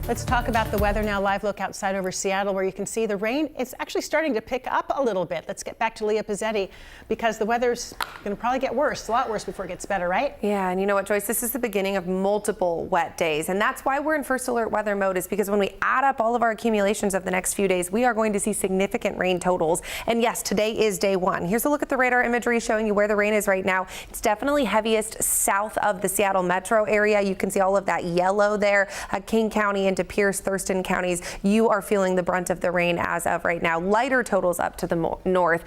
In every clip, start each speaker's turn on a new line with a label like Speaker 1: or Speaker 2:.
Speaker 1: Let's talk about the weather now. Live look outside over Seattle where you can see the rain. It's actually starting to pick up a little bit. Let's get back to Leah Pezzetti because the weather's going to probably get worse, a lot worse before it gets better, right?
Speaker 2: Yeah, and you know what, Joyce, this is the beginning of multiple wet days, and that's why we're in first alert weather mode, is because when we add up all of our accumulations of the next few days, we are going to see significant rain totals. And yes, today is day one. Here's a look at the radar imagery showing you where the rain is right now. It's definitely heaviest south of the Seattle metro area. You can see all of that yellow there, King County into Pierce, Thurston counties. You are feeling the brunt of the rain as of right now. Lighter totals up to the north.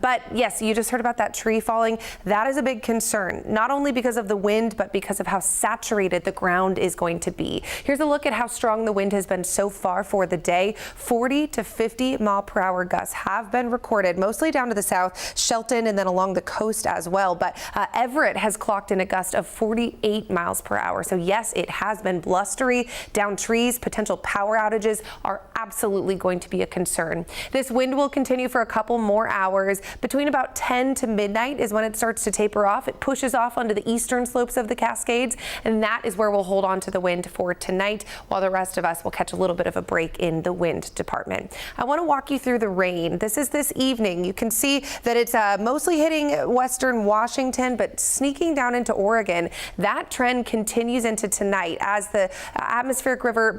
Speaker 2: But yes, you just heard about that tree falling. That is a big concern, not only because of the wind, but because of how saturated the ground is going to be. Here's a look at how strong the wind has been so far for the day. 40 to 50 mile per hour gusts have been recorded, mostly down to the south, Shelton, and then along the coast as well. But Everett has clocked in a gust of 48 miles per hour. So yes, it has been blustery. Down trees, potential power outages are absolutely going to be a concern. This wind will continue for a couple more hours. Between about 10 to midnight is when it starts to taper off. It pushes off onto the eastern slopes of the Cascades, and that is where we'll hold on to the wind for tonight, while the rest of us will catch a little bit of a break in the wind department. I want to walk you through the rain. This is this evening. You can see that it's mostly hitting western Washington, but sneaking down into Oregon. That trend continues into tonight as the atmospheric river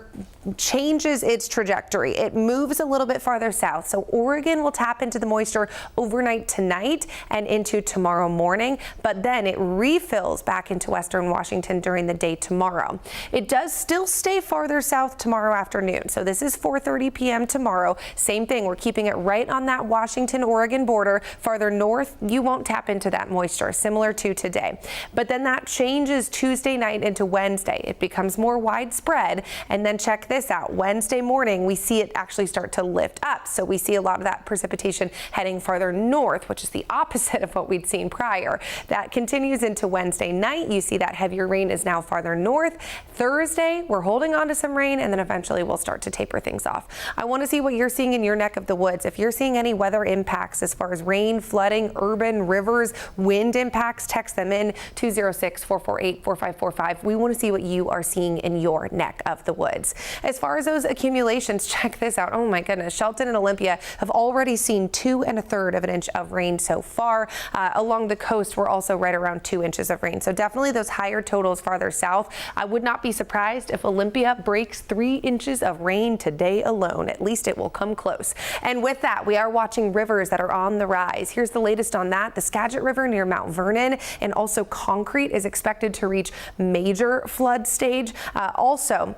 Speaker 2: changes its trajectory. It moves a little bit farther south, so Oregon will tap into the moisture overnight tonight and into tomorrow morning, but then it refills back into western Washington during the day tomorrow. It does still stay farther south tomorrow afternoon, so this is 4:30 p.m. tomorrow. Same thing, we're keeping it right on that Washington-Oregon border. Farther north, you won't tap into that moisture, similar to today. But then that changes Tuesday night into Wednesday. It becomes more widespread, and then check this out. Wednesday morning, we see it actually start to lift up. So we see a lot of that precipitation heading farther north, which is the opposite of what we'd seen prior. That continues into Wednesday night. You see that heavier rain is now farther north. Thursday, we're holding on to some rain, and then eventually we'll start to taper things off. I want to see what you're seeing in your neck of the woods. If you're seeing any weather impacts as far as rain, flooding, urban, rivers, wind impacts, text them in 206-448-4545. We want to see what you are seeing in your neck of the woods. As far as those accumulations, check this out. Oh my goodness, Shelton and Olympia have already seen 2 1/3 of an inch of rain so far. Along the coast, we're also right around 2 inches of rain. So definitely those higher totals farther south. I would not be surprised if Olympia breaks 3 inches of rain today alone. At least it will come close. And with that, we are watching rivers that are on the rise. Here's the latest on that. The Skagit River near Mount Vernon and also Concrete is expected to reach major flood stage. Also,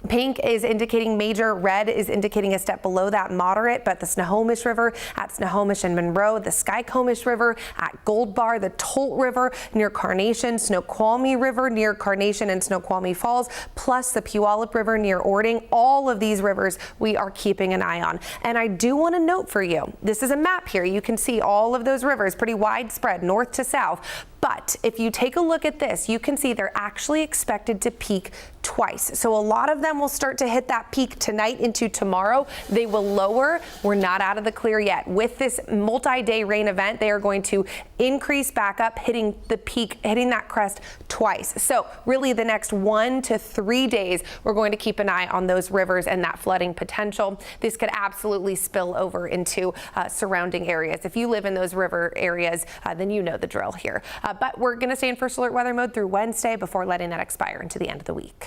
Speaker 2: pink is indicating major, red is indicating a step below that, moderate, but the Snohomish River at Snohomish and Monroe, the Skykomish River at Gold Bar, the Tolt River near Carnation, Snoqualmie River near Carnation and Snoqualmie Falls, plus the Puyallup River near Ording. All of these rivers we are keeping an eye on. And I do want to note for you, this is a map here. You can see all of those rivers pretty widespread, north to south. But if you take a look at this, you can see they're actually expected to peak twice. So a lot of them will start to hit that peak tonight into tomorrow. They will lower. We're not out of the clear yet. With this multi-day rain event, they are going to increase back up, hitting the peak, hitting that crest twice. So really the next 1 to 3 days, we're going to keep an eye on those rivers and that flooding potential. This could absolutely spill over into surrounding areas. If you live in those river areas, then you know the drill here. But we're going to stay in first alert weather mode through Wednesday before letting that expire into the end of the week.